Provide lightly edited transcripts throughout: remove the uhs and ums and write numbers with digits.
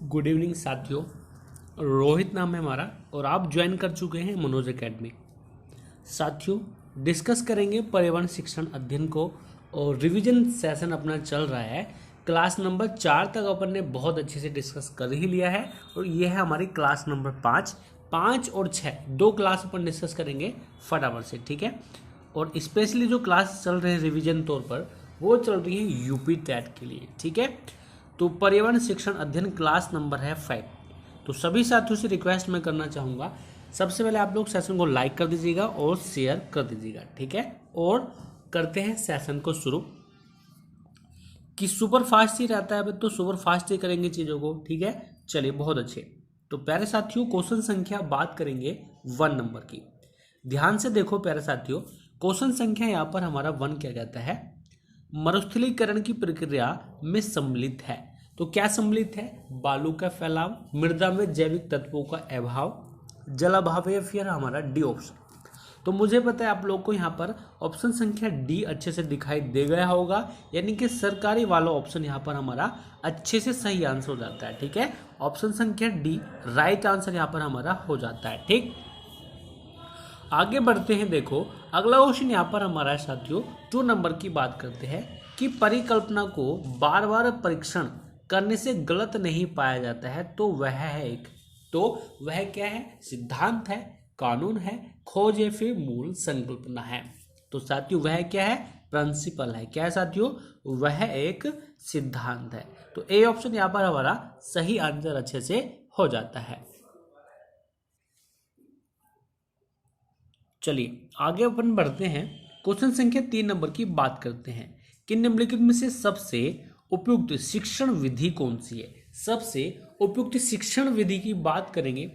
Good evening साथियों। रोहित नाम है हमारा और आप ज्वाइन कर चुके हैं मनोज एकेडमी। साथियों, डिस्कस करेंगे पर्यावरण शिक्षण अध्ययन को और रिवीजन सेशन अपना चल रहा है। क्लास नंबर 4 तक अपन ने बहुत अच्छे से डिस्कस कर ही लिया है और ये है हमारी क्लास नंबर 5 और 6 दो क्लास अपन डिस्कस करेंगे फटाफट से, ठीक है। और स्पेशली जो क्लास चल रहे हैं रिवीजन तौर पर वो चल रही है यूपी टेट के लिए, ठीक है। तो पर्यावरण शिक्षण अध्ययन क्लास नंबर है 5। तो सभी साथियों से रिक्वेस्ट मैं करना चाहूँगा, सबसे पहले आप लोग सेशन को लाइक कर दीजिएगा और शेयर कर दीजिएगा, ठीक है। और करते हैं सेशन को शुरू। कि सुपर फास्ट ही रहता है तो सुपर फास्ट ही करेंगे चीज़ों को, ठीक है। चलिए, बहुत अच्छे। तो प्यारे साथियों, क्वेश्चन संख्या बात करेंगे 1 नंबर की। ध्यान से देखो प्यारे साथियों, क्वेश्चन संख्या यहाँ पर हमारा 1 क्या कहता है, मरुस्थलीकरण की प्रक्रिया में सम्मिलित है। तो क्या सम्मिलित है? बालू का फैलाव, मृदा में जैविक तत्वों का अभाव, जल अभाव, या फिर हमारा डी ऑप्शन। तो मुझे पता है आप लोग को यहाँ पर ऑप्शन संख्या डी अच्छे से दिखाई दे गया होगा, यानी कि सरकारी वाला ऑप्शन यहाँ पर हमारा अच्छे से सही आंसर हो जाता है, ठीक है। ऑप्शन संख्या डी राइट आंसर यहाँ पर हमारा हो जाता है, ठीक। आगे बढ़ते हैं। देखो अगला क्वेश्चन यहाँ पर हमारा साथियों 2 नंबर की बात करते हैं कि परिकल्पना को बार बार परीक्षण करने से गलत नहीं पाया जाता है तो वह है एक। तो वह क्या है? सिद्धांत है, कानून है, खोज या फिर मूल संकल्पना है। तो साथियों वह क्या है? प्रिंसिपल है। क्या है साथियों? वह एक सिद्धांत है। तो ए ऑप्शन यहाँ पर हमारा सही आंसर अच्छे से हो जाता है। चलिए आगे अपन बढ़ते हैं। क्वेश्चन संख्या 3 नंबर की बात करते हैं कि निम्नलिखित में से सबसे उपयुक्त शिक्षण विधि कौन सी है। सबसे उपयुक्त शिक्षण विधि की बात करेंगे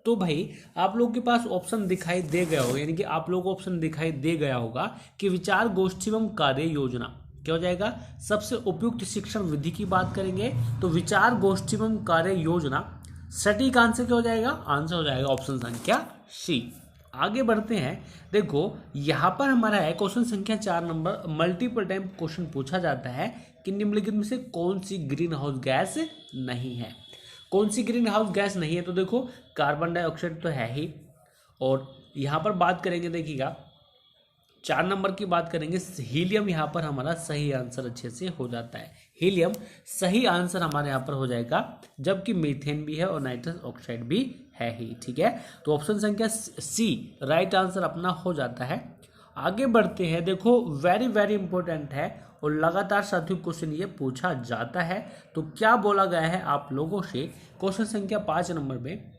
तो भाई आप लोगों के पास ऑप्शन दिखाई दे गया होगा, यानी कि आप लोगों को ऑप्शन दिखाई दे गया होगा कि विचार गोष्ठी एवं कार्य योजना। क्या हो जाएगा? सबसे उपयुक्त शिक्षण विधि की बात करेंगे तो विचार गोष्ठी एवं कार्य योजना। सटीक आंसर क्या हो जाएगा? आंसर हो जाएगा ऑप्शन संख्या सी। आगे बढ़ते हैं। देखो यहाँ पर हमारा है क्वेश्चन संख्या 4 नंबर। मल्टीपल टाइम क्वेश्चन पूछा जाता है कि निम्नलिखित में से कौन सी ग्रीन हाउस गैस नहीं है। कौन सी ग्रीन हाउस गैस नहीं है? तो देखो कार्बन डाइऑक्साइड तो है ही। और यहाँ पर बात करेंगे, देखिएगा 4 नंबर की बात करेंगे, हीलियम यहाँ पर हमारा सही आंसर अच्छे से हो जाता है। हीलियम सही आंसर हमारे यहाँ पर हो जाएगा, जबकि मीथेन भी है और नाइट्रस ऑक्साइड भी है ही, ठीक है। तो ऑप्शन संख्या सी राइट आंसर अपना हो जाता है। आगे बढ़ते हैं। देखो वेरी वेरी इंपॉर्टेंट है और लगातार साथियों क्वेश्चन ये पूछा जाता है। तो क्या बोला गया है आप लोगों से? क्वेश्चन संख्या 5 नंबर में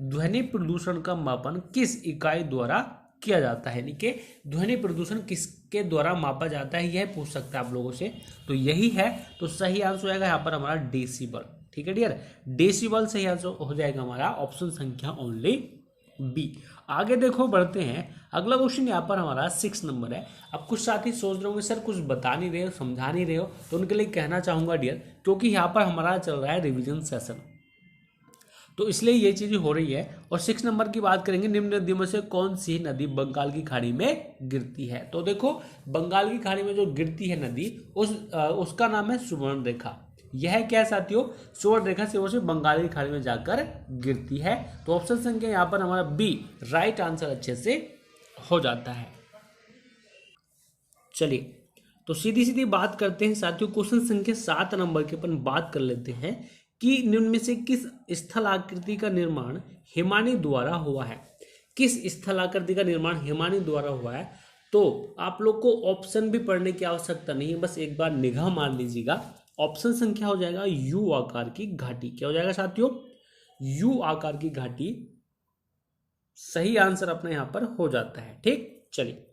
ध्वनि प्रदूषण का मापन किस इकाई द्वारा किया जाता है, यानी कि ध्वनि प्रदूषण किसके द्वारा मापा जाता है, यह पूछ सकता है आप लोगों से। तो यही है। तो सही आंसर हो जाएगा यहाँ पर हमारा डेसिबल, ठीक है डियर। डेसिबल सही आंसर हो जाएगा हमारा ऑप्शन संख्या ओनली बी। आगे देखो बढ़ते हैं। अगला क्वेश्चन यहाँ पर हमारा 6 नंबर है। अब कुछ साथी सोच रहे होंगे सर कुछ बता नहीं रहे हो, समझा नहीं रहे हो, तो उनके लिए कहना चाहूंगा डियर, क्योंकि यहाँ पर हमारा चल रहा है रिविजन सेशन, तो इसलिए ये चीज़ हो रही है। और 6 नंबर की बात करेंगे, निम्न नदियों में से कौन सी नदी बंगाल की खाड़ी में गिरती है। तो देखो बंगाल की खाड़ी में जो गिरती है नदी उसका नाम है सुवर्ण रेखा। यह क्या है साथियों? सुवर्ण रेखा से वो बंगाल की खाड़ी में जाकर गिरती है। तो ऑप्शन संख्या यहाँ पर हमारा बी राइट आंसर अच्छे से हो जाता है। चलिए तो सीधी सीधी बात करते हैं साथियों। क्वेश्चन संख्या 7 नंबर की अपन बात कर लेते हैं कि निम्न में से किस स्थलाकृति का निर्माण हिमानी द्वारा हुआ है। किस स्थलाकृति का निर्माण हिमानी द्वारा हुआ है? तो आप लोग को ऑप्शन भी पढ़ने की आवश्यकता नहीं है, बस एक बार निगाह मार लीजिएगा। ऑप्शन संख्या हो जाएगा यू आकार की घाटी। क्या हो जाएगा साथियों? यू आकार की घाटी सही आंसर अपने यहां पर हो जाता है, ठीक। चलिए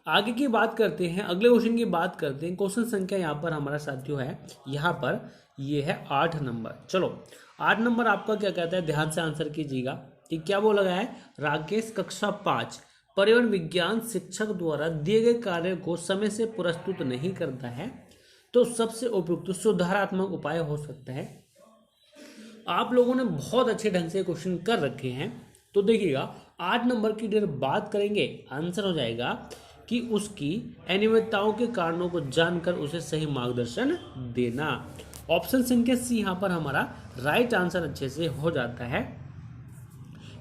आगे की बात करते हैं। अगले क्वेश्चन की बात करते हैं। क्वेश्चन संख्या यहाँ पर हमारा साथियों है, यहाँ पर ये है 8 नंबर। चलो 8 नंबर आपका क्या कहता है, ध्यान से आंसर कीजिएगा कि क्या बोला गया है। राकेश कक्षा 5 पर्यावरण विज्ञान शिक्षक द्वारा दिए गए कार्य को समय से प्रस्तुत नहीं करता है तो सबसे उपयुक्त सुधारात्मक उपाय हो सकता है। आप लोगों ने बहुत अच्छे ढंग से क्वेश्चन कर रखे हैं। तो देखिएगा 8 नंबर की डेट बात करेंगे, आंसर हो जाएगा कि उसकी अनियमितताओं के कारणों को जानकर उसे सही मार्गदर्शन देना। ऑप्शन संख्या सी यहाँ पर हमारा राइट आंसर अच्छे से हो जाता है।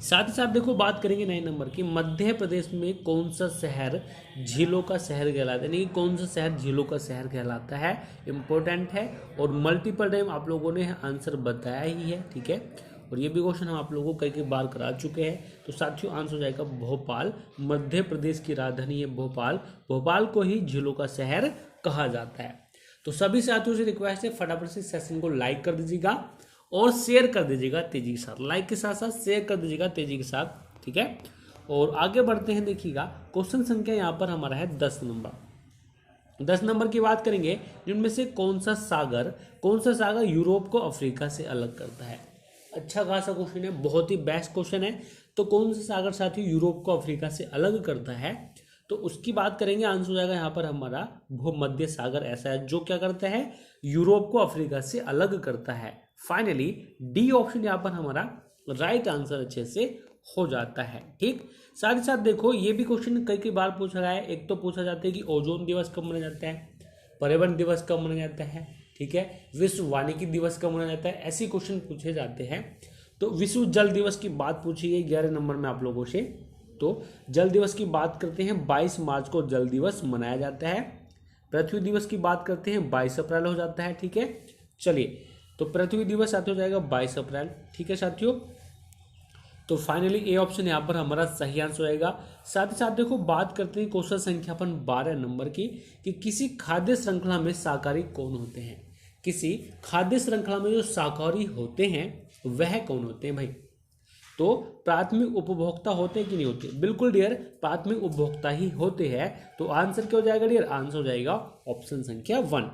साथ ही साथ देखो बात करेंगे 9 नंबर की, मध्य प्रदेश में कौन सा शहर झीलों का शहर कहलाता है, यानी कि कौन सा शहर झीलों का शहर कहलाता है, इंपॉर्टेंट है और मल्टीपल टाइम आप लोगों ने आंसर बताया ही है, ठीक है। और ये भी क्वेश्चन हम आप लोगों को कई बार करा चुके हैं। तो साथियों आंसर हो जाएगा भोपाल, मध्य प्रदेश की राजधानी है भोपाल, भोपाल को ही झीलों का शहर कहा जाता है। तो सभी साथियों से रिक्वेस्ट है फटाफट से सेशन को लाइक कर दीजिएगा और शेयर कर दीजिएगा तेजी के साथ, लाइक के साथ साथ शेयर कर दीजिएगा तेजी के साथ, ठीक है। और आगे बढ़ते हैं, देखिएगा क्वेश्चन संख्या यहाँ पर हमारा है 10 नंबर। 10 नंबर की बात करेंगे, जिनमें से कौन सा सागर यूरोप को अफ्रीका से अलग करता है। अच्छा खासा क्वेश्चन है, बहुत ही बेस्ट क्वेश्चन है। तो कौन सा सागर साथी यूरोप को अफ्रीका से अलग करता है, तो उसकी बात करेंगे। आंसर हो जाएगा यहाँ पर हमारा भूमध्य सागर ऐसा है जो क्या करता है, यूरोप को अफ्रीका से अलग करता है। फाइनली डी ऑप्शन यहाँ पर हमारा राइट आंसर अच्छे से हो जाता है, ठीक। साथ ही साथ देखो ये भी क्वेश्चन कई बार पूछा गया है। एक तो पूछा जाता है कि ओजोन दिवस कब मनाया जाता है, पर्यावरण दिवस कब मनाया जाता है, ठीक है, विश्व वानिकी दिवस कब मनाया जाता है, ऐसे क्वेश्चन पूछे जाते हैं। तो विश्व जल दिवस की बात पूछी गई 11 नंबर में आप लोगों से। तो जल दिवस की बात करते हैं, 22 मार्च को जल दिवस मनाया जाता है। पृथ्वी दिवस की बात करते हैं, 22 अप्रैल हो जाता है, ठीक है। चलिए, तो पृथ्वी दिवस साथियों हो जाएगा 22 अप्रैल, ठीक है साथियों। तो फाइनली ए ऑप्शन यहाँ पर हमारा सही आंसर होएगा। साथ ही साथ देखो बात करते हैं क्वेश्चन संख्या 12 नंबर की, कि किसी खाद्य श्रृंखला में शाकाहारी कौन होते हैं। किसी खाद्य श्रृंखला में जो शाकाहारी होते हैं वह कौन होते हैं भाई। तो प्राथमिक उपभोक्ता होते हैं कि नहीं होते, बिल्कुल डियर प्राथमिक उपभोक्ता ही होते हैं। तो आंसर क्या हो जाएगा डियर, आंसर हो जाएगा ऑप्शन संख्या 1।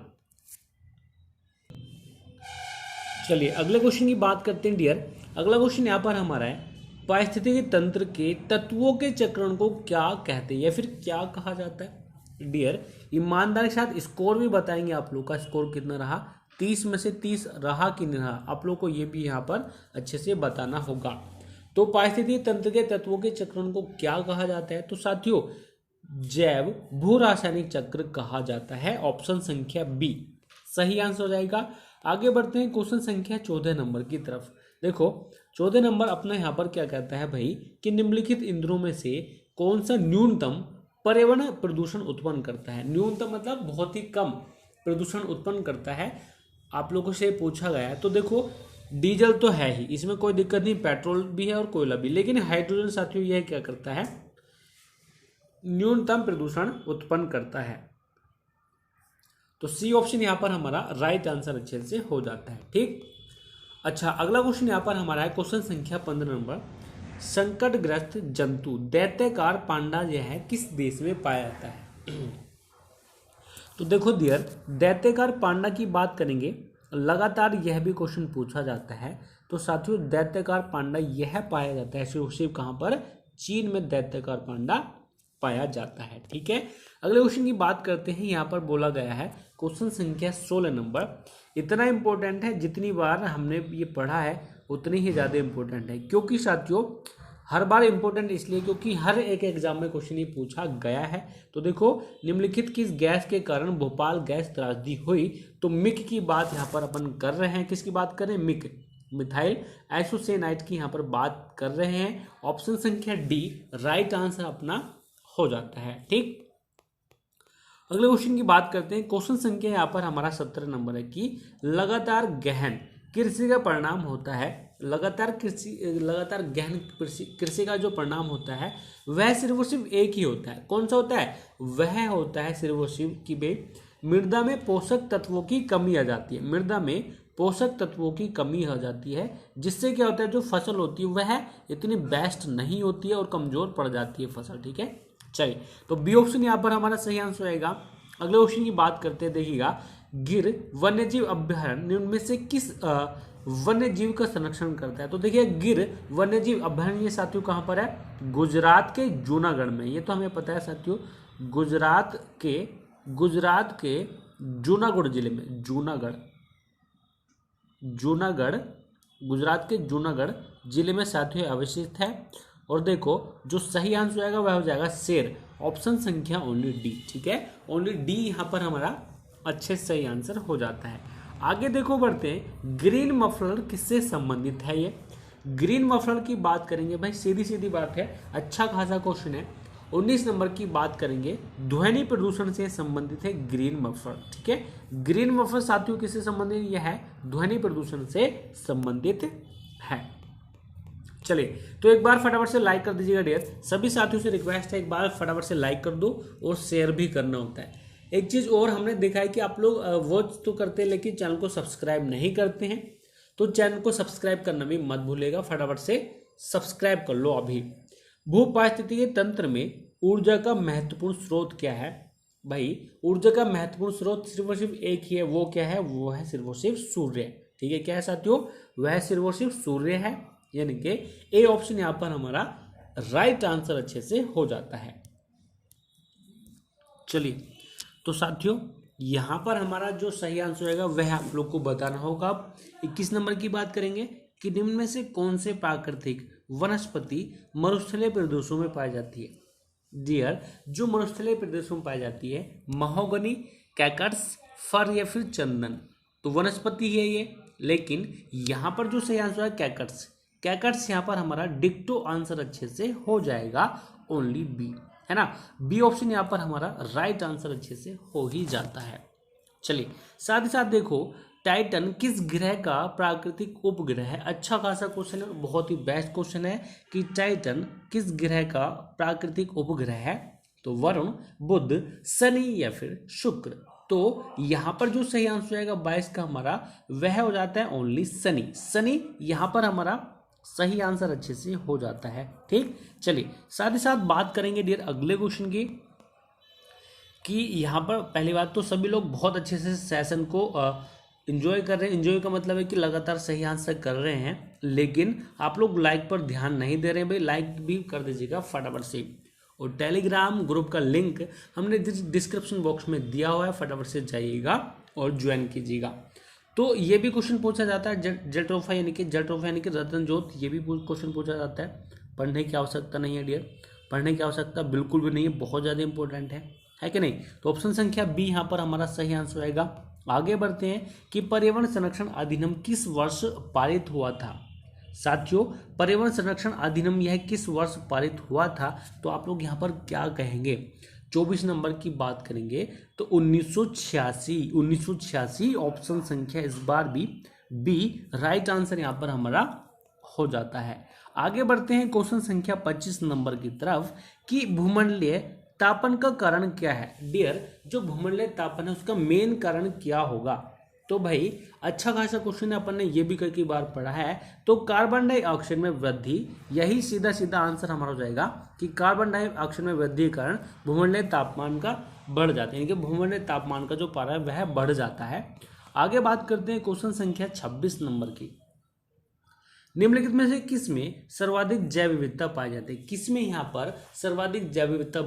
चलिए अगले क्वेश्चन की बात करते हैं डियर। अगला क्वेश्चन यहाँ पर हमारा है, पारिस्थितिकी तंत्र के तत्वों के चक्रण को क्या कहते हैं या फिर क्या कहा जाता है। डियर ईमानदारी के साथ स्कोर भी बताएंगे, आप लोग का स्कोर कितना रहा, 30 में से 30 रहा कि नहीं रहा, आप लोग को ये भी यहाँ पर अच्छे से बताना होगा। तो पारिस्थितिकी तंत्र के तत्वों के चक्रण को क्या कहा जाता है, तो साथियों जैव भू रासायनिक चक्र कहा जाता है। ऑप्शन संख्या बी सही आंसर हो जाएगा। आगे बढ़ते हैं क्वेश्चन संख्या 14 नंबर की तरफ। देखो 14 नंबर अपना यहाँ पर क्या कहता है भाई, कि निम्नलिखित इंद्रियों में से कौन सा न्यूनतम पर्यावरण प्रदूषण उत्पन्न करता है। न्यूनतम मतलब बहुत ही कम प्रदूषण उत्पन्न करता है, आप लोगों से पूछा गया है। तो देखो डीजल तो है ही, इसमें कोई दिक्कत नहीं, पेट्रोल भी है और कोयला भी, लेकिन हाइड्रोजन साथियों यह क्या करता है, न्यूनतम प्रदूषण उत्पन्न करता है। तो सी ऑप्शन यहाँ पर हमारा राइट आंसर अच्छे से हो जाता है, ठीक। अच्छा अगला क्वेश्चन यहाँ पर हमारा है क्वेश्चन संख्या 15 नंबर, संकटग्रस्त जंतु दैत्यकार पांडा यह है किस देश में पाया जाता है। तो देखो डियर दैत्यकार पांडा की बात करेंगे, लगातार यह भी क्वेश्चन पूछा जाता है। तो साथियों दैत्यकार पांडा यह पाया जाता है सिर्फ कहाँ पर, चीन में दैत्यकार पांडा पाया जाता है, ठीक है। अगले क्वेश्चन की बात करते हैं, यहाँ पर बोला गया है क्वेश्चन संख्या 16 नंबर, इतना इंपॉर्टेंट है जितनी बार हमने ये पढ़ा है उतनी ही ज़्यादा इंपॉर्टेंट है, क्योंकि साथियों हर बार इंपॉर्टेंट इसलिए क्योंकि हर एक एग्जाम में क्वेश्चन ये पूछा गया है। तो देखो निम्नलिखित किस गैस के कारण भोपाल गैस त्रासदी हुई, तो मिक की बात यहाँ पर अपन कर रहे हैं, किसकी बात कर रहे हैं, मिक मिथाइल आइसोसेनाइड की यहाँ पर बात कर रहे हैं। ऑप्शन संख्या डी राइट आंसर अपना हो जाता है, ठीक। अगले क्वेश्चन की बात करते हैं, क्वेश्चन संख्या यहाँ पर हमारा 17 नंबर है कि लगातार गहन कृषि का परिणाम होता है, लगातार गहन कृषि का जो परिणाम होता है वह सिर्फ और सिर्फ एक ही होता है। कौन सा होता है, वह होता है सिर्फ और सिर्फ कि भाई मृदा में पोषक तत्वों की कमी आ जाती है, मृदा में पोषक तत्वों की कमी आ जाती है, जिससे क्या होता है जो फसल होती है वह इतनी बेस्ट नहीं होती है और कमजोर पड़ जाती है फसल, ठीक है। चलिए तो बी ऑप्शन यहाँ पर हमारा सही आंसर आएगा। अगले क्वेश्चन की बात करते हैं, देखिएगा गिर वन्यजीव अभ्यारण्य उनमें से किस वन्य जीव का संरक्षण करता है। तो देखिए गिर वन्यजीव अभयारण्य साथियों कहाँ पर है, गुजरात के जूनागढ़ में, ये तो हमें पता है साथियों, गुजरात के जूनागढ़ जिले में, जूनागढ़ गुजरात के जूनागढ़ जिले में साथियों अवस्थित है। और देखो जो सही आंसर आएगा वह हो जाएगा शेर, ऑप्शन संख्या ओनली डी, ठीक है, ओनली डी यहाँ पर हमारा अच्छे सही आंसर हो जाता है। आगे देखो बढ़ते हैं, ग्रीन मफलर किससे संबंधित है? ये ग्रीन मफलर की बात करेंगे भाई, सीधी सीधी बात है, अच्छा खासा क्वेश्चन है। 19 नंबर की बात करेंगे, ध्वनि प्रदूषण से संबंधित है ग्रीन मफलर। ठीक है, ग्रीन मफलर साथियों किससे संबंधित? यह है ध्वनि प्रदूषण से संबंधित है। चलिए, तो एक बार फटाफट से लाइक कर दीजिएगा डियर, सभी साथियों से रिक्वेस्ट है एक बार फटाफट से लाइक कर दो और शेयर भी करना होता है। एक चीज और हमने देखा है कि आप लोग वॉच तो करते हैं लेकिन चैनल को सब्सक्राइब नहीं करते हैं, तो चैनल को सब्सक्राइब करना भी मत भूलिएगा, फटाफट से सब्सक्राइब कर लो अभी। भू पारिस्थितिकी तंत्र में ऊर्जा का महत्वपूर्ण स्रोत क्या है? भाई ऊर्जा का महत्वपूर्ण स्रोत सिर्फ और सिर्फ एक ही है, वो क्या है? वो है सिर्फ और सिर्फ सूर्य। ठीक है, क्या है साथियों? वह सिर्फ और सिर्फ सूर्य है, यानी कि ए ऑप्शन यहां पर हमारा राइट आंसर अच्छे से हो जाता है। चलिए, तो साथियों यहां पर हमारा जो सही आंसर होगा वह आप लोग को बताना होगा। अब 21 नंबर की बात करेंगे कि निम्न में से कौन से प्राकृतिक वनस्पति मरुस्थलीय प्रदेशों में पाई जाती है? डियर, जो मरुस्थलीय प्रदेशों में पाई जाती है, महोगनी, कैक्टस, फर या फिर चंदन, तो वनस्पति है ये। लेकिन यहाँ पर जो सही आंसर है कैक्टस, कैक्टस यहाँ पर हमारा डिक्टो आंसर अच्छे से हो जाएगा, ओनली बी, है ना। बी ऑप्शन यहाँ पर हमारा राइट आंसर अच्छे से हो ही जाता है। चलिए, साथ ही साथ देखो, टाइटन किस ग्रह का प्राकृतिक उपग्रह है? अच्छा खासा क्वेश्चन है, बहुत ही बेस्ट क्वेश्चन है कि टाइटन किस ग्रह का प्राकृतिक उपग्रह है? तो वरुण, बुध, शनि या फिर शुक्र। तो यहां पर जो सही आंसर आएगा 22 का हमारा, वह हो जाता है ओनली शनि। शनि यहां पर हमारा सही आंसर अच्छे से हो जाता है। ठीक, चलिए साथ ही साथ बात करेंगे डियर अगले क्वेश्चन की, कि यहाँ पर पहली बात तो सभी लोग बहुत अच्छे से सेशन को एंजॉय कर रहे हैं। एंजॉय का मतलब है कि लगातार सही आंसर कर रहे हैं, लेकिन आप लोग लाइक पर ध्यान नहीं दे रहे हैं। भाई लाइक भी कर दीजिएगा फटाफट से, और टेलीग्राम ग्रुप का लिंक हमने डिस्क्रिप्शन बॉक्स में दिया हुआ है, फटाफट से जाइएगा और ज्वाइन कीजिएगा। तो ये भी क्वेश्चन पूछा जाता है, जट्रोफा यानी कि रतन ज्योत, ये भी क्वेश्चन पूछा जाता है। पढ़ने की आवश्यकता नहीं है डियर, पढ़ने की आवश्यकता बिल्कुल भी नहीं है, बहुत ज़्यादा इंपॉर्टेंट है कि नहीं। तो ऑप्शन संख्या बी यहाँ पर हमारा सही आंसर आएगा। आगे बढ़ते हैं कि पर्यावरण संरक्षण अधिनियम किस वर्ष पारित हुआ था? साथियों, पर्यावरण संरक्षण अधिनियम यह किस वर्ष पारित हुआ था? तो आप लोग यहाँ पर क्या कहेंगे? 24 नंबर की बात करेंगे तो 1986 ऑप्शन संख्या इस बार भी बी राइट आंसर यहाँ पर हमारा हो जाता है। आगे बढ़ते हैं क्वेश्चन संख्या 25 नंबर की तरफ, कि भूमंडलीय तापन का कारण क्या है? डियर, जो भूमंडलीय तापन है उसका मेन कारण क्या होगा? तो भाई अच्छा खासा क्वेश्चन है, अपन ने ये भी कई बार पढ़ा है। तो कार्बन डाइऑक्साइड में वृद्धि, यही सीधा सीधा आंसर हमारा हो जाएगा कि कार्बन डाइऑक्साइड में वृद्धि के कारण भूमंडलीय तापमान का बढ़ जाता है, यानी कि भूमंडलीय तापमान का जो पारा है वह बढ़ जाता है। आगे बात करते हैं क्वेश्चन संख्या 26 नंबर की, निम्नलिखित में से किसमें सर्वाधिक जैव विविधता पाई जाती है? किसमें यहाँ पर सर्वाधिक जैव विविधता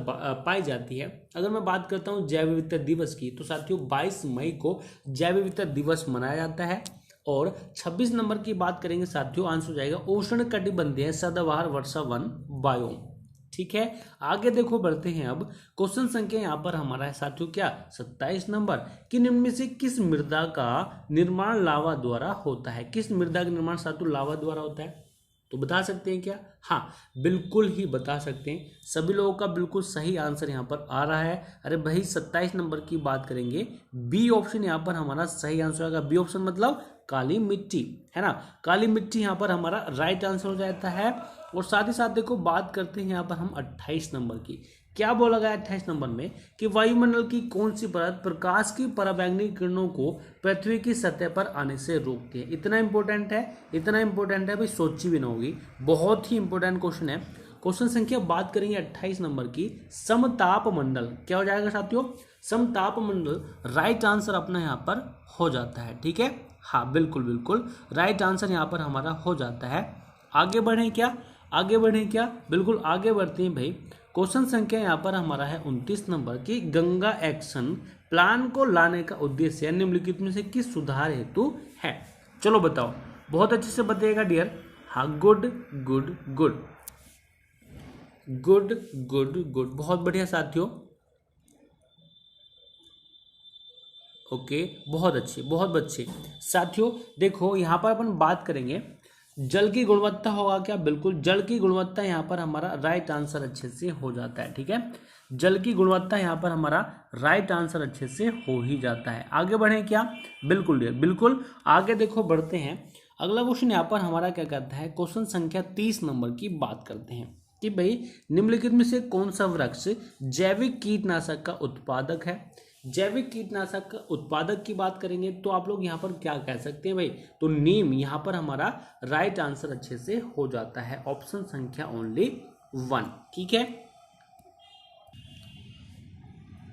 पाई जाती है? अगर मैं बात करता हूँ जैव विविधता दिवस की, तो साथियों 22 मई को जैव विविधता दिवस मनाया जाता है। और 26 नंबर की बात करेंगे साथियों, आंसर हो जाएगा उष्ण कटिबंधीय सदाबहार वर्षा वन बायोम। ठीक है, आगे देखो बढ़ते हैं। अब क्वेश्चन संख्या यहाँ पर हमारा है साथियों क्या, 27 नंबर, कि निम्न में से किस मृदा का निर्माण लावा द्वारा होता है? किस मृदा का निर्माण साथियों लावा द्वारा होता है? तो बता सकते हैं क्या? हाँ, बिल्कुल ही बता सकते हैं। सभी लोगों का बिल्कुल सही आंसर यहाँ पर आ रहा है। अरे भाई 27 नंबर की बात करेंगे, बी ऑप्शन यहाँ पर हमारा सही आंसर आएगा। बी ऑप्शन मतलब काली मिट्टी, है ना, काली मिट्टी यहाँ पर हमारा राइट आंसर हो जाता है। और साथ ही साथ देखो बात करते हैं यहाँ पर हम 28 नंबर की, क्या बोला गया 28 नंबर में, कि वायुमंडल की कौन सी परत प्रकाश की पराबैंगनी किरणों को पृथ्वी की सतह पर आने से रोकती है? इतना इंपॉर्टेंट है, इतना इंपॉर्टेंट है भाई, सोची भी ना होगी, बहुत ही इंपॉर्टेंट क्वेश्चन है। क्वेश्चन संख्या बात करेंगे 28 नंबर की, समताप मंडल क्या हो जाएगा साथियों? समताप मंडल राइट आंसर अपना यहाँ पर हो जाता है। ठीक है, हाँ बिल्कुल बिल्कुल राइट आंसर यहाँ पर हमारा हो जाता है। आगे बढ़ें क्या? आगे बढ़ें क्या? बिल्कुल आगे बढ़ते हैं भाई। क्वेश्चन संख्या यहाँ पर हमारा है 29 नंबर की, गंगा एक्शन प्लान को लाने का उद्देश्य निम्नलिखित में से किस सुधार हेतु है? चलो बताओ, बहुत अच्छे से बताइएगा डियर। हाँ, good good good good good good, बहुत बढ़िया साथियों। ओके, बहुत अच्छे, बहुत अच्छे साथियों। देखो यहाँ पर अपन बात करेंगे जल की गुणवत्ता होगा क्या, बिल्कुल जल की गुणवत्ता यहाँ पर हमारा राइट आंसर अच्छे से हो जाता है। ठीक है, जल की गुणवत्ता यहाँ पर हमारा राइट आंसर अच्छे से हो ही जाता है। आगे बढ़े क्या, बिल्कुल डियर, बिल्कुल आगे देखो बढ़ते हैं। अगला क्वेश्चन यहाँ पर हमारा क्या कहता है, क्वेश्चन संख्या 30 नंबर की बात करते हैं कि भाई निम्नलिखित में से कौन सा वृक्ष जैविक कीटनाशक का उत्पादक है। जैविक कीटनाशक का उत्पादक की बात करेंगे तो आप लोग यहाँ पर क्या कह सकते हैं भाई, तो नीम यहाँ पर हमारा राइट आंसर अच्छे से हो जाता है, ऑप्शन संख्या ओनली 1। ठीक है,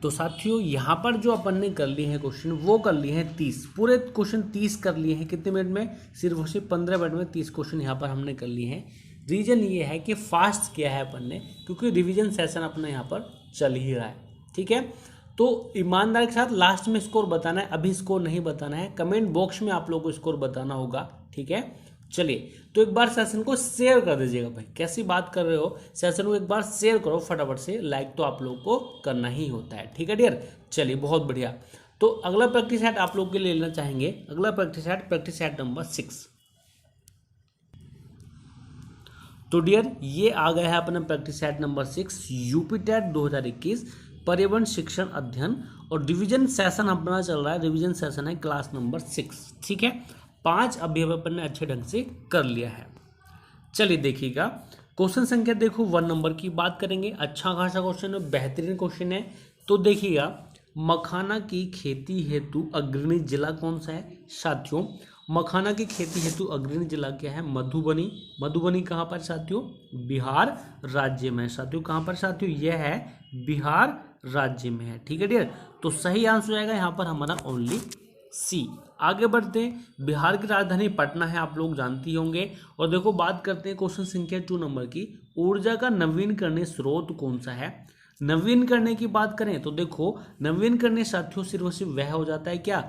तो साथियों यहाँ पर जो अपन ने कर लिए हैं क्वेश्चन वो कर लिए हैं 30, पूरे क्वेश्चन 30 कर लिए हैं। कितने मिनट में, सिर्फ 15 मिनट में 30 क्वेश्चन यहाँ पर हमने कर लिए हैं। रीजन ये है कि फास्ट किया है अपन ने, क्योंकि रिवीजन सेशन अपना यहाँ पर चल ही रहा है। ठीक है, तो ईमानदारी के साथ लास्ट में स्कोर बताना है, अभी स्कोर नहीं बताना है, कमेंट बॉक्स में आप लोगों को स्कोर बताना होगा। ठीक है, चलिए तो एक बार सेशन को शेयर कर दीजिएगा भाई, कैसी बात कर रहे हो, सेशन को एक बार शेयर करो फटाफट से, लाइक तो आप लोगों को करना ही होता है। ठीक है डियर, चलिए बहुत बढ़िया। तो अगला प्रैक्टिस सेट आप लोग के लिए लेना चाहेंगे, अगला प्रैक्टिस सेट नंबर 6। तो डियर ये आ गया है अपना practice set number 6, UP TET 2021 पर्यावरण शिक्षण अध्ययन, और रिवीजन सेशन अपना चल रहा है, रिवीजन सेशन है क्लास नंबर 6। ठीक है, 5 अभी अपन ने अच्छे ढंग से कर लिया है। चलिए देखिएगा क्वेश्चन संख्या देखो 1 नंबर की बात करेंगे, अच्छा खासा क्वेश्चन है, बेहतरीन क्वेश्चन है। तो देखिएगा मखाना की खेती हेतु अग्रणी जिला कौन सा है। साथियों मखाना की खेती हेतु अग्रणी जिला क्या है, मधुबनी। मधुबनी कहाँ पर साथियों, बिहार राज्य में। साथियों कहाँ पर साथियों, यह है बिहार राज्य में है। ठीक है डियर, तो सही आंसर हो जाएगा यहाँ पर हमारा ओनली सी। आगे बढ़ते हैं, बिहार की राजधानी पटना है, आप लोग जानती होंगे। और देखो बात करते हैं क्वेश्चन संख्या 2 नंबर की, ऊर्जा का नवीनकरणीय स्रोत कौन सा है। नवीन करने की बात करें तो देखो नवीन करने साथियों सिर्फ वह हो जाता है क्या,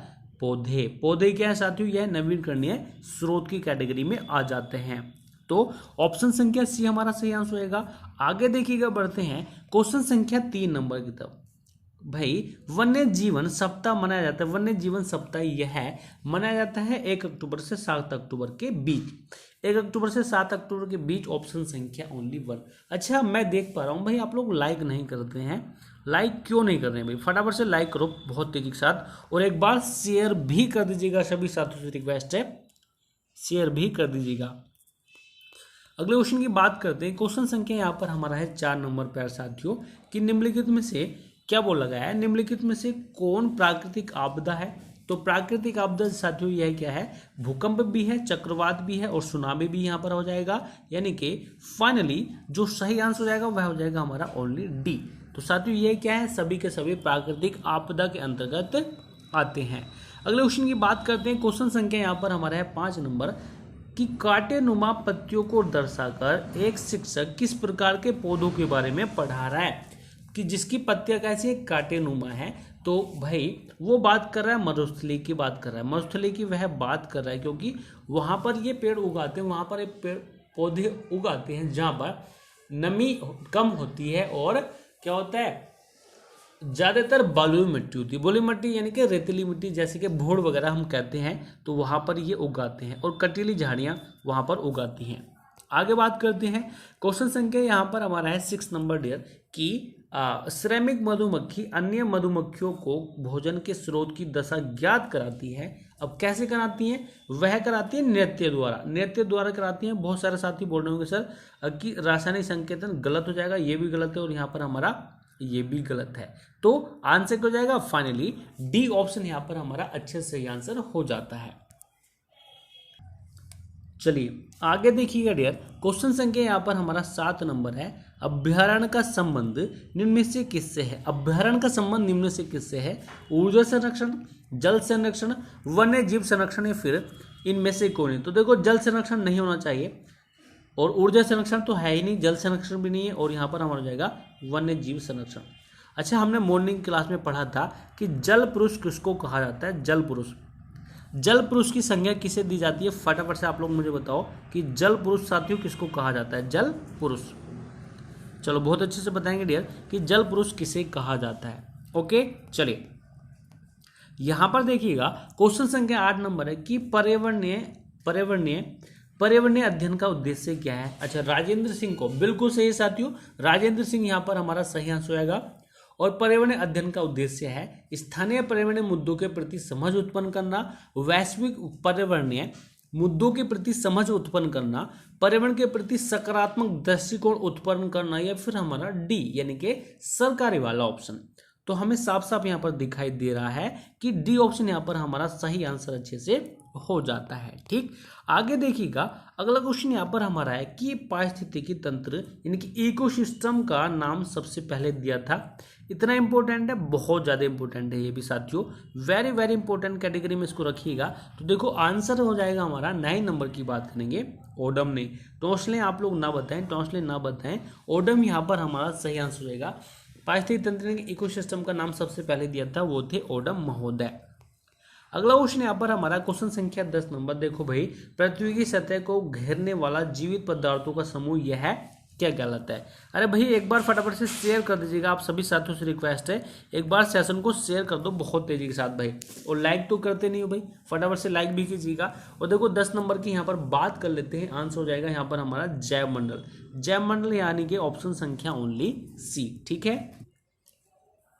पौधे। पौधे क्या है साथियों, यह नवीनकरणीय स्रोत की कैटेगरी में आ जाते हैं। तो ऑप्शन संख्या सी हमारा सही आंसर होगा। आगे देखिएगा बढ़ते हैं क्वेश्चन संख्या 3 नंबर की तरफ। भाई वन्य जीवन सप्ताह मनाया जाता है, वन्य जीवन सप्ताह यह मनाया जाता है 1 अक्टूबर से 7 अक्टूबर के बीच। 1 अक्टूबर से 7 अक्टूबर के बीच, ऑप्शन संख्या ओनली 1। अच्छा मैं देख पा रहा हूँ भाई आप लोग लाइक नहीं करते हैं, लाइक क्यों नहीं कर रहे हैं भाई, फटाफट से लाइक करो बहुत तेजी के साथ, और एक बार शेयर भी कर दीजिएगा, सभी साथियों से रिक्वेस्ट है शेयर भी कर दीजिएगा। अगले क्वेश्चन की बात करते हैं, क्वेश्चन संख्या यहाँ पर हमारा है 4 नंबर पर साथियों, कि निम्नलिखित में से क्या बोला गया है, निम्नलिखित में से कौन प्राकृतिक आपदा है। तो प्राकृतिक आपदा साथियों यह क्या है, भूकंप भी है, चक्रवात भी है, और सुनामी भी यहाँ पर हो जाएगा। यानी कि फाइनली जो सही आंसर हो जाएगा वह हो जाएगा हमारा ओनली डी। तो साथियों ये क्या है, सभी के सभी प्राकृतिक आपदा के अंतर्गत आते हैं। अगले क्वेश्चन की बात करते हैं, क्वेश्चन संख्या यहाँ पर हमारा है 5 नंबर, कि कांटेनुमा पत्तियों को दर्शाकर एक शिक्षक किस प्रकार के पौधों के बारे में पढ़ा रहा है, कि जिसकी पत्तियां कैसी है, कांटेनुमा है। तो भाई वो बात कर रहा है मरुस्थली की बात कर रहा है, मरुस्थली की वह बात कर रहा है, क्योंकि वहां पर ये पेड़ उगाते हैं, वहां पर एक पेड़ पौधे उगाते हैं जहां पर नमी कम होती है, और क्या होता है ज्यादातर बलुई मिट्टी होती है। बलुई मिट्टी यानी कि रेतीली मिट्टी, जैसे कि भोड़ वगैरह हम कहते हैं, तो वहां पर ये उगाते हैं, और कटीली झाड़ियां वहां पर उगाती हैं। आगे बात करते हैं, क्वेश्चन संख्या यहाँ पर हमारा है 6 नंबर डियर, कि श्रमिक मधुमक्खी अन्य मधुमक्खियों को भोजन के स्रोत की दशा ज्ञात कराती है। अब कैसे कराती हैं, वह कराती है नृत्य द्वारा, नृत्य द्वारा कराती हैं। बहुत सारे साथी बोल रहे होंगे सर कि रासायनिक संकेतन गलत हो जाएगा, ये भी गलत है, और यहाँ पर हमारा ये भी गलत है। तो आंसर हो जाएगा फाइनली डी ऑप्शन, यहाँ पर हमारा अच्छे से सही आंसर हो जाता है। चलिए आगे देखिएगा डियर, क्वेश्चन संख्या यहाँ पर हमारा 7 नंबर है, अभ्यारण्य का संबंध निम्न में से किससे है। अभ्यारण्य का संबंध निम्न में से किससे है, ऊर्जा संरक्षण, जल संरक्षण, वन्य जीव संरक्षण, या फिर इनमें से कौन है। तो देखो जल संरक्षण नहीं होना चाहिए, और ऊर्जा संरक्षण तो है ही नहीं, जल संरक्षण भी नहीं है, और यहाँ पर हमारा हो जाएगा वन्य जीव संरक्षण। अच्छा हमने मॉर्निंग क्लास में पढ़ा था कि जल पुरुष किसको कहा जाता है, जल पुरुष। जल पुरुष की संज्ञा किसे दी जाती है, फटाफट से आप लोग मुझे बताओ कि जल पुरुष साथियों किसको कहा जाता है, जल पुरुष। चलो बहुत अच्छे से बताएंगे डियर कि जल पुरुष किसे कहा जाता है। ओके चलिए यहाँ पर देखिएगा क्वेश्चन संख्या 8 नंबर है कि पर्यावरणीय अध्ययन का उद्देश्य क्या है। अच्छा, राजेंद्र सिंह को, बिल्कुल सही साथियों, राजेंद्र सिंह यहाँ पर हमारा सही आंसर आएगा। और पर्यावरणीय अध्ययन का उद्देश्य है स्थानीय पर्यावरणीय मुद्दों के प्रति समझ उत्पन्न करना, वैश्विक पर्यावरणीय मुद्दों के प्रति समझ उत्पन्न करना, पर्यावरण के प्रति सकारात्मक दृष्टिकोण उत्पन्न करना, या फिर हमारा डी यानी कि सरकारी वाला ऑप्शन। तो हमें साफ साफ यहाँ पर दिखाई दे रहा है कि डी ऑप्शन यहाँ पर हमारा सही आंसर अच्छे से हो जाता है। ठीक, आगे देखिएगा अगला क्वेश्चन यहाँ पर हमारा है कि पारिस्थितिकी तंत्र यानी कि इकोसिस्टम का नाम सबसे पहले दिया था। इतना इंपॉर्टेंट है, बहुत ज़्यादा इंपॉर्टेंट है ये भी साथियों, वेरी वेरी इंपॉर्टेंट कैटेगरी में इसको रखिएगा। तो देखो आंसर हो जाएगा हमारा 9 नंबर की बात करेंगे ओडम ने। टोंसले आप लोग ना बताएं, ओडम यहाँ पर हमारा सही आंसर हो जाएगा। पारिस्थितिकी तंत्र के इकोसिस्टम का नाम सबसे पहले दिया था वो थे ओडम महोदय। अगला क्वेश्चन यहाँ पर हमारा क्वेश्चन संख्या 10 नंबर। देखो भाई, पृथ्वी की सतह को घेरने वाला जीवित पदार्थों का समूह यह है, क्या कहलाता है? अरे भाई एक बार फटाफट से शेयर कर दीजिएगा, आप सभी साथियों से रिक्वेस्ट है एक बार सेशन को शेयर कर दो बहुत तेजी के साथ भाई, और लाइक तो करते नहीं हो भाई, फटाफट से लाइक भी कीजिएगा। और देखो 10 नंबर की यहाँ पर बात कर लेते हैं, आंसर हो जाएगा यहाँ पर हमारा जैव मंडल यानी कि ऑप्शन संख्या ओनली सी। ठीक है,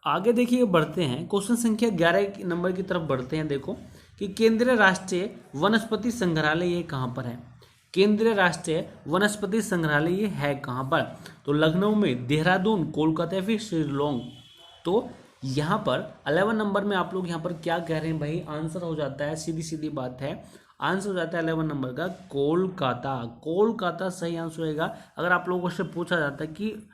आगे देखिए बढ़ते हैं क्वेश्चन संख्या 11 नंबर की तरफ बढ़ते हैं। देखो कि केंद्रीय राष्ट्रीय वनस्पति संग्रहालय ये कहाँ पर है? केंद्रीय राष्ट्रीय वनस्पति संग्रहालय ये है कहाँ पर? तो लखनऊ में, देहरादून, कोलकाता, फिर शिलोंग। तो यहाँ पर 11 नंबर में आप लोग यहाँ पर क्या कह रहे हैं भाई? आंसर हो जाता है, सीधी सीधी बात है, आंसर हो जाता है 11 नंबर का कोलकाता सही आंसर होगा। अगर आप लोगों से पूछा जाता है कि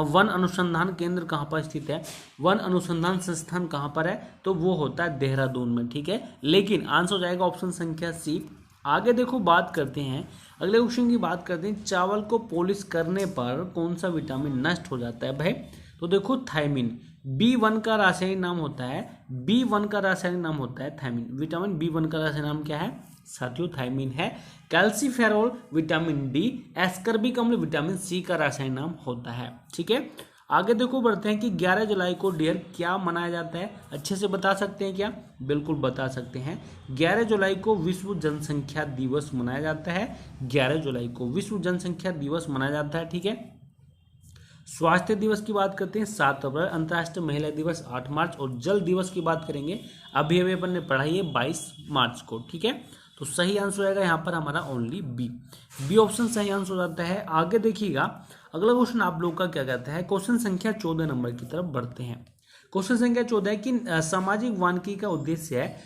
वन अनुसंधान केंद्र कहाँ पर स्थित है, वन अनुसंधान संस्थान कहाँ पर है, तो वो होता है देहरादून में। ठीक है, लेकिन आंसर हो जाएगा ऑप्शन संख्या सी। आगे देखो बात करते हैं, अगले क्वेश्चन की बात करते हैं, चावल को पॉलिश करने पर कौन सा विटामिन नष्ट हो जाता है भाई? तो देखो थायमिन, B1 का रासायनिक नाम होता है, थायमिन। विटामिन B1 का रासायनिक नाम क्या है साथियों? थायमिन है। कैल्सीफेरॉल विटामिन डी, एस्कर्बिक अम्ल विटामिन सी का रासायनिक नाम होता है। ठीक है, आगे देखो बढ़ते हैं कि 11 जुलाई को डियर क्या मनाया जाता है? अच्छे से बता सकते हैं क्या? बिल्कुल बता सकते हैं। 11 जुलाई को विश्व जनसंख्या दिवस मनाया जाता है। 11 जुलाई को विश्व जनसंख्या दिवस मनाया जाता है। ठीक है, स्वास्थ्य दिवस की बात करते हैं 7 अप्रैल, अंतर्राष्ट्रीय महिला दिवस 8 मार्च, और जल दिवस की बात करेंगे अभी अपन ने पढ़ाई है 22 मार्च को। ठीक है, तो सही आंसर आएगा यहाँ पर हमारा ओनली बी ऑप्शन सही आंसर हो जाता है। आगे देखिएगा अगला क्वेश्चन आप लोग का क्या कहता है, क्वेश्चन संख्या 14 नंबर की तरफ बढ़ते हैं। क्वेश्चन संख्या 14 है कि सामाजिक वानिकी का उद्देश्य है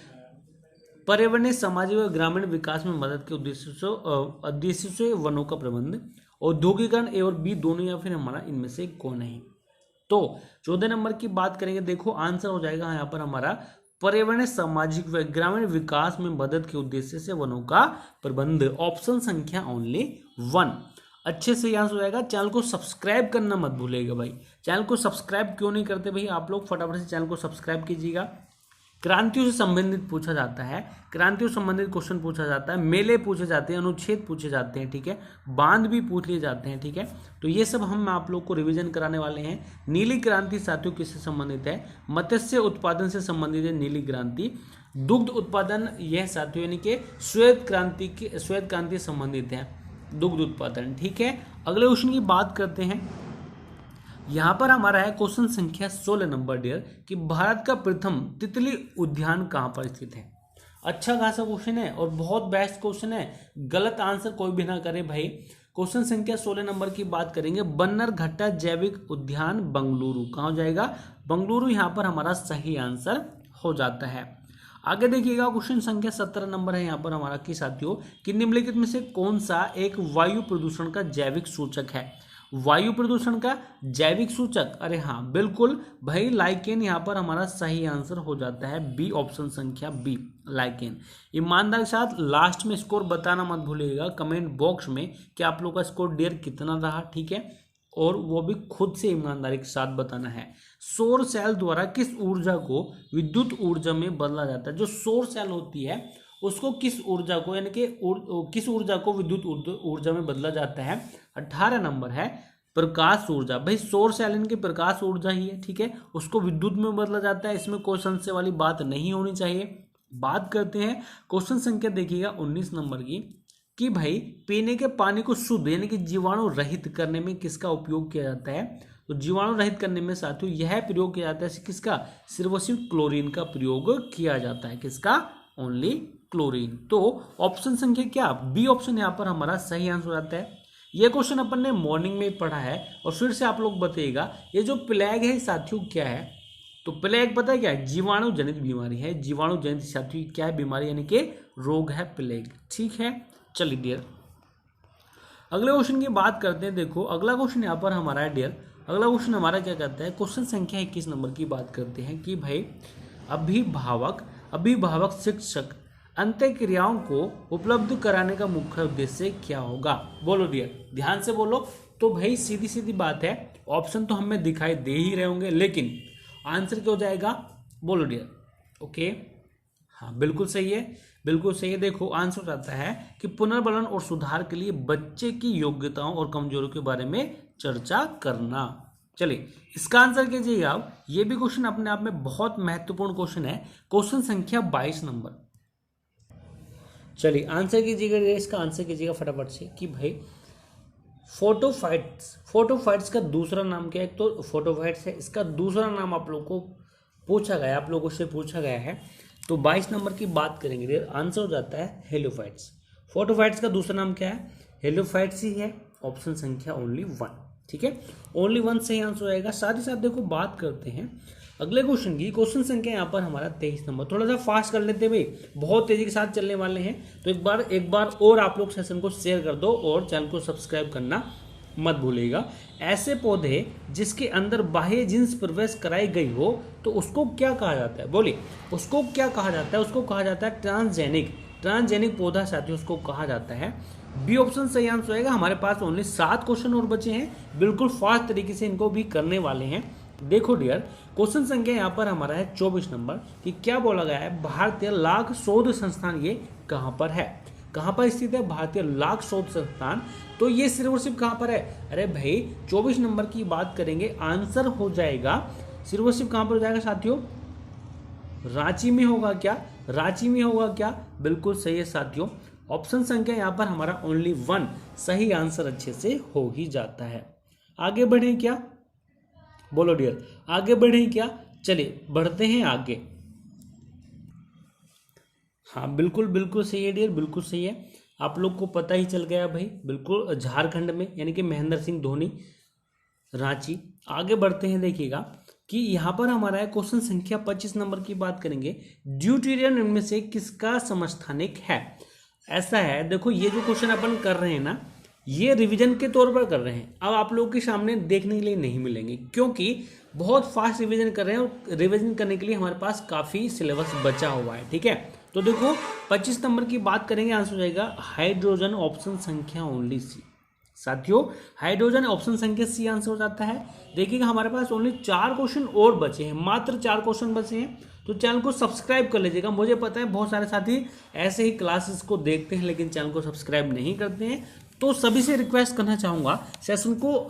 पर्यावरणीय, सामाजिक व ग्रामीण विकास में मदद के उद्देश्य से वनों का प्रबंध, औद्योगिकरण ए और बी दोनों, या फिर हमारा इनमें से कौन है? तो 14 नंबर की बात करेंगे, देखो आंसर हो जाएगा यहाँ पर हमारा पर्यावरण, सामाजिक व ग्रामीण विकास में मदद के उद्देश्य से वनों का प्रबंध, ऑप्शन संख्या ओनली 1 अच्छे से आंसर हो जाएगा। चैनल को सब्सक्राइब करना मत भूलिएगा भाई, चैनल को सब्सक्राइब क्यों नहीं करते भाई आप लोग? फटाफट से चैनल को सब्सक्राइब कीजिएगा। क्रांतियों से संबंधित पूछा जाता है, क्रांतियों से संबंधित क्वेश्चन पूछा जाता है, मेले पूछे जाते हैं, अनुच्छेद पूछे जाते हैं। ठीक है, बांध भी पूछ लिए जाते हैं। ठीक है, तो ये सब हम आप लोग को रिवीजन कराने वाले हैं। नीली क्रांति साथियों किससे संबंधित है? मत्स्य उत्पादन से संबंधित है नीली क्रांति। दुग्ध उत्पादन यह साथियों यानी कि श्वेत क्रांति से संबंधित है दुग्ध उत्पादन। ठीक है, अगले क्वेश्चन की बात करते हैं। यहाँ पर हमारा है क्वेश्चन संख्या 16 नंबर डियर कि भारत का प्रथम तितली उद्यान कहाँ पर स्थित है? अच्छा खासा क्वेश्चन है और बहुत बेस्ट क्वेश्चन है, गलत आंसर कोई भी ना करे भाई। क्वेश्चन संख्या 16 नंबर की बात करेंगे, बन्नरघट्टा जैविक उद्यान बंगलुरु कहाँ हो जाएगा? बंगलुरु यहाँ पर हमारा सही आंसर हो जाता है। आगे देखिएगा क्वेश्चन संख्या 17 नंबर है यहाँ पर हमारा कि साथियों कि निम्नलिखित में से कौन सा एक वायु प्रदूषण का जैविक सूचक है? वायु प्रदूषण का जैविक सूचक, अरे हाँ बिल्कुल भाई, लाइकेन यहाँ पर हमारा सही आंसर हो जाता है बी, ऑप्शन संख्या बी लाइकेन। ईमानदार के साथ लास्ट में स्कोर बताना मत भूलिएगा कमेंट बॉक्स में कि आप लोग का स्कोर डियर कितना रहा। ठीक है, और वो भी खुद से ईमानदारी के साथ बताना है। सौर सेल द्वारा किस ऊर्जा को विद्युत ऊर्जा में बदला जाता है? जो सौर सेल होती है उसको किस ऊर्जा को यानी कि किस ऊर्जा को विद्युत ऊर्जा में बदला जाता है? 18 नंबर है प्रकाश ऊर्जा, भाई सोर्स एलिन की प्रकाश ऊर्जा ही है, ठीक है, उसको विद्युत में बदला जाता है, इसमें कोई संशय वाली बात नहीं होनी चाहिए। बात करते हैं क्वेश्चन संख्या देखिएगा 19 नंबर की, कि भाई पीने के पानी को शुद्ध यानी कि जीवाणु रहित करने में किसका उपयोग किया जाता है? तो जीवाणु रहित करने में साथियों यह प्रयोग किया जाता है किसका? सिर्फ और सिर्फ क्लोरीन का प्रयोग किया जाता है। किसका? Only chlorine. तो ऑप्शन संख्या क्या? बी ऑप्शन यहाँ पर हमारा सही आंसर हो जाता है। यह क्वेश्चन अपन ने मॉर्निंग में पढ़ा है और फिर से आप लोग बताइएगा ये जो प्लेग है साथियों क्या है? तो प्लेग पता है क्या है? जीवाणु जनित बीमारी है। जीवाणु जनित साथियों क्या है? बीमारी यानी कि रोग है प्लेग। ठीक है, चलिए डियर अगले क्वेश्चन की बात करते हैं। देखो अगला क्वेश्चन यहाँ पर हमारा है डियर, अगला क्वेश्चन हमारा क्या कहता है? क्वेश्चन संख्या 21 नंबर की बात करते हैं कि भाई अभिभावक शिक्षक अंत्यक्रियाओं को उपलब्ध कराने का मुख्य उद्देश्य क्या होगा? बोलो डियर, ध्यान से बोलो। तो भाई सीधी सीधी बात है, ऑप्शन तो हमें दिखाई दे ही रहे होंगे, लेकिन आंसर क्या हो जाएगा? बोलो डियर। ओके, हाँ बिल्कुल सही है, बिल्कुल सही है। देखो आंसर हो जाता है कि पुनर्बलन और सुधार के लिए बच्चे की योग्यताओं और कमजोरियों के बारे में चर्चा करना। चलिए इसका आंसर कीजिएगा आप। ये भी क्वेश्चन अपने आप में बहुत महत्वपूर्ण क्वेश्चन है, क्वेश्चन संख्या 22 नंबर। चलिए आंसर कीजिएगा, इसका आंसर कीजिएगा फटाफट से कि भाई फोटोफाइट्स का दूसरा नाम क्या है? तो फोटोफाइट्स है, इसका दूसरा नाम आप लोगों को पूछा गया, आप लोगों से पूछा गया है। तो 22 नंबर की बात करेंगे, आंसर हो जाता है हेलोफाइट्स। फोटोफाइट्स का दूसरा नाम क्या है? हेलोफाइट्स ही है। ऑप्शन संख्या ओनली 1, ठीक है, ओनली 1 सही आंसर आएगा। साथ ही साथ देखो बात करते हैं अगले क्वेश्चन की। क्वेश्चन संख्या यहाँ पर हमारा 23 नंबर। थोड़ा सा फास्ट कर लेते हैं भाई, बहुत तेजी के साथ चलने वाले हैं। तो एक बार और आप लोग सेशन को शेयर कर दो और चैनल को सब्सक्राइब करना मत भूलिएगा। ऐसे पौधे जिसके अंदर बाह्य जींस प्रवेश कराई गई हो तो उसको क्या कहा जाता है? बोलिए, उसको क्या कहा जाता है? उसको कहा जाता है ट्रांसजेनिक पौधा साथियों उसको कहा जाता है। बी ऑप्शन सही आंसर आएगा। हमारे पास ओनली 7 क्वेश्चन और बचे हैं, बिल्कुल फास्ट तरीके से इनको भी करने वाले हैं। देखो डियर, क्वेश्चन संख्या यहाँ पर हमारा है 24 नंबर कि क्या बोला गया है? भारतीय लाख शोध संस्थान ये कहाँ पर है? कहाँ पर स्थित है भारतीय लाख शोध संस्थान? तो ये सिर्फ और सिर्फ कहाँ पर है? अरे भाई 24 नंबर की बात करेंगे, आंसर हो जाएगा सिर्फ और सिर्फ कहाँ पर हो जाएगा साथियों? रांची में होगा क्या? रांची में होगा क्या? बिल्कुल सही है साथियों। ऑप्शन संख्या यहाँ पर हमारा ओनली 1 सही आंसर अच्छे से हो ही जाता है। आगे बढ़े क्या? बोलो डियर, आगे बढ़े क्या? चलिए बढ़ते हैं आगे। हाँ बिल्कुल बिल्कुल सही है डियर, बिल्कुल सही है। आप लोग को पता ही चल गया भाई, बिल्कुल झारखंड में, यानी कि महेंद्र सिंह धोनी, रांची। आगे बढ़ते हैं, देखिएगा कि यहाँ पर हमारा है क्वेश्चन संख्या 25 नंबर की बात करेंगे। ड्यूटेरियम इनमें से किसका समस्थानिक है? ऐसा है, देखो ये जो क्वेश्चन अपन कर रहे हैं ना, ये रिवीजन के तौर पर कर रहे हैं। अब आप लोगों के सामने देखने के लिए नहीं मिलेंगे क्योंकि बहुत फास्ट रिवीजन कर रहे हैं और रिवीजन करने के लिए हमारे पास काफ़ी सिलेबस बचा हुआ है, ठीक है। तो देखो 25 नंबर की बात करेंगे, आंसर हो जाएगा हाइड्रोजन, ऑप्शन संख्या ओनली सी। साथियों हाइड्रोजन ऑप्शन संख्या सी आंसर हो जाता है। देखिएगा हमारे पास ओनली 4 क्वेश्चन और बचे हैं, मात्र 4 क्वेश्चन बचे हैं। तो चैनल को सब्सक्राइब कर लीजिएगा। मुझे पता है बहुत सारे साथी ऐसे ही क्लासेस को देखते हैं लेकिन चैनल को सब्सक्राइब नहीं करते हैं, तो सभी से रिक्वेस्ट करना चाहूँगा सेशन को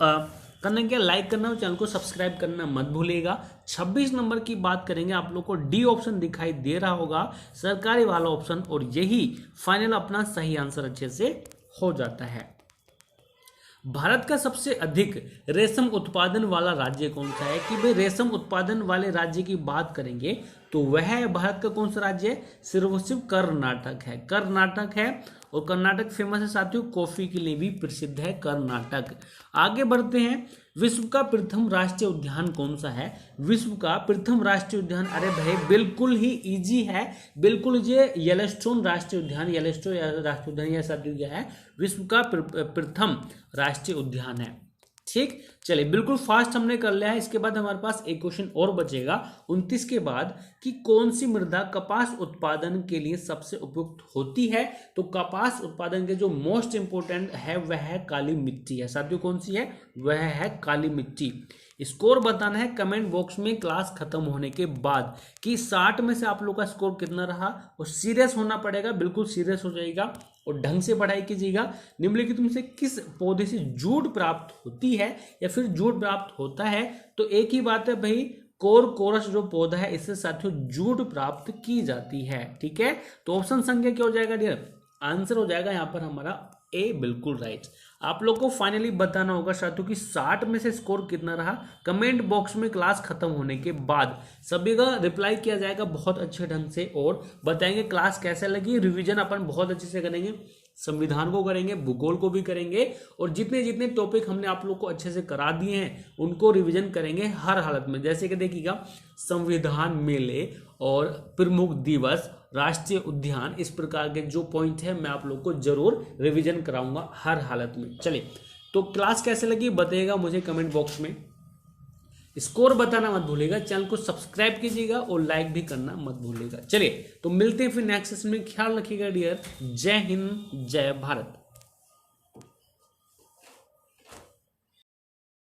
करने के लाइक करना और चैनल को सब्सक्राइब करना मत भूलिएगा। 26 नंबर की बात करेंगे, आप लोग को डी ऑप्शन दिखाई दे रहा होगा, सरकारी वाला ऑप्शन, और यही फाइनल अपना सही आंसर अच्छे से हो जाता है। भारत का सबसे अधिक रेशम उत्पादन वाला राज्य कौन सा है? कि भाई रेशम उत्पादन वाले राज्य की बात करेंगे तो वह भारत का कौन सा राज्य है? सिर्फ कर्नाटक है। कर्नाटक है और कर्नाटक फेमस है साथियों, कॉफी के लिए भी प्रसिद्ध है कर्नाटक। आगे बढ़ते हैं, विश्व का प्रथम राष्ट्रीय उद्यान कौन सा है? विश्व का प्रथम राष्ट्रीय उद्यान, अरे भाई बिल्कुल ही इजी है, बिल्कुल ये येलोस्टोन राष्ट्रीय उद्यान, येलोस्टोन राष्ट्रीय उद्यान यह साथियों क्या है? विश्व का प्रथम राष्ट्रीय उद्यान है। ठीक, चलिए बिल्कुल फास्ट हमने कर लिया है। इसके बाद हमारे पास एक क्वेश्चन और बचेगा 29 के बाद कि कौन सी मृदा कपास उत्पादन के लिए सबसे उपयुक्त होती है? तो कपास उत्पादन के जो मोस्ट इंपोर्टेंट है वह है काली मिट्टी है साथियों। कौन सी है? वह है काली मिट्टी। स्कोर बताना है कमेंट बॉक्स में क्लास खत्म होने के बाद कि 60 में से आप लोग का स्कोर कितना रहा। और सीरियस होना पड़ेगा, बिल्कुल सीरियस हो जाएगा और ढंग से पढ़ाई कीजिएगा। निम्नलिखित में से किस पौधे से जूट प्राप्त होती है या फिर जूट प्राप्त होता है? तो एक ही बात है भाई, कोरकोरस जो पौधा है इससे साथियों जूट प्राप्त की जाती है। ठीक है, तो ऑप्शन संख्या क्या हो जाएगा डियर? आंसर हो जाएगा यहाँ पर हमारा ए, बिल्कुल राइट। आप लोग को फाइनली बताना होगा साथियों कि 60 में से स्कोर कितना रहा। कमेंट बॉक्स में क्लास खत्म होने के बाद सभी का रिप्लाई किया जाएगा बहुत अच्छे ढंग से और बताएंगे क्लास कैसे लगी। रिवीजन अपन बहुत अच्छे से करेंगे, संविधान को करेंगे, भूगोल को भी करेंगे और जितने जितने टॉपिक हमने आप लोग को अच्छे से करा दिए हैं उनको रिवीजन करेंगे हर हालत में। जैसे कि देखिएगा, संविधान मेले और प्रमुख दिवस, राष्ट्रीय उद्यान, इस प्रकार के जो पॉइंट है मैं आप लोग को जरूर रिवीजन कराऊंगा हर हालत में। चलिए, तो क्लास कैसे लगी बताइएगा मुझे कमेंट बॉक्स में। स्कोर बताना मत भूलिएगा, चैनल को सब्सक्राइब कीजिएगा और लाइक भी करना मत भूलिएगा। चलिए, तो मिलते हैं फिर नेक्स्ट सेशन में। ख्याल रखिएगा डियर। जय हिंद, जय भारत।